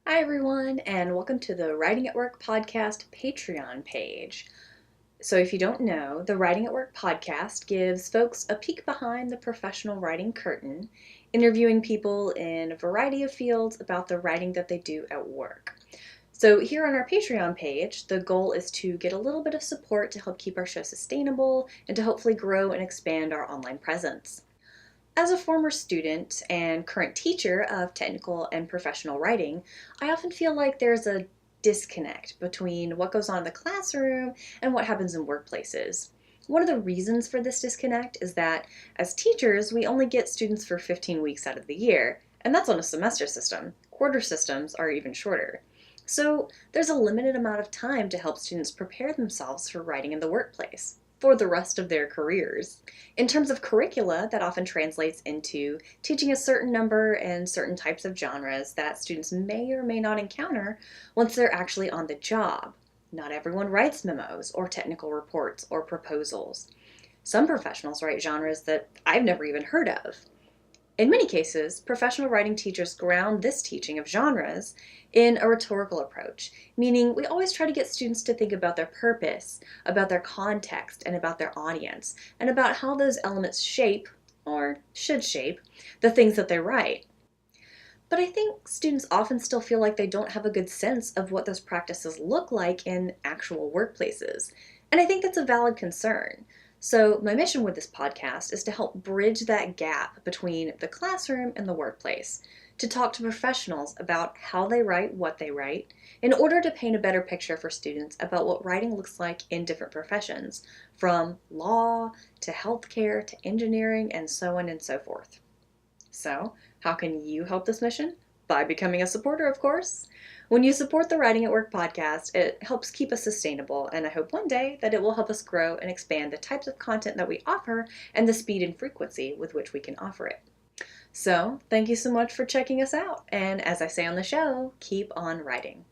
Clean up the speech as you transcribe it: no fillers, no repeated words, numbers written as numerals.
Hi, everyone, and welcome to the Writing at Work podcast Patreon page. So, if you don't know, the Writing at Work podcast gives folks a peek behind the professional writing curtain, interviewing people in a variety of fields about the writing that they do at work. So, here on our Patreon page, the goal is to get a little bit of support to help keep our show sustainable and to hopefully grow and expand our online presence. As a former student and current teacher of technical and professional writing, I often feel like there's a disconnect between what goes on in the classroom and what happens in workplaces. One of the reasons for this disconnect is that as teachers, we only get students for 15 weeks out of the year, and that's on a semester system. Quarter systems are even shorter. So there's a limited amount of time to help students prepare themselves for writing in the workplace for the rest of their careers. In terms of curricula, that often translates into teaching a certain number and certain types of genres that students may or may not encounter once they're actually on the job. Not everyone writes memos or technical reports or proposals. Some professionals write genres that I've never even heard of. In many cases, professional writing teachers ground this teaching of genres in a rhetorical approach, meaning we always try to get students to think about their purpose, about their context, and about their audience, and about how those elements shape, or should shape, the things that they write. But I think students often still feel like they don't have a good sense of what those practices look like in actual workplaces. And I think that's a valid concern. So, my mission with this podcast is to help bridge that gap between the classroom and the workplace, to talk to professionals about how they write what they write, in order to paint a better picture for students about what writing looks like in different professions, from law to healthcare to engineering and so on and so forth. So, how can you help this mission? By becoming a supporter, of course. When you support the Writing at Work podcast, it helps keep us sustainable, and I hope one day that it will help us grow and expand the types of content that we offer and the speed and frequency with which we can offer it. So, thank you so much for checking us out, and as I say on the show, keep on writing.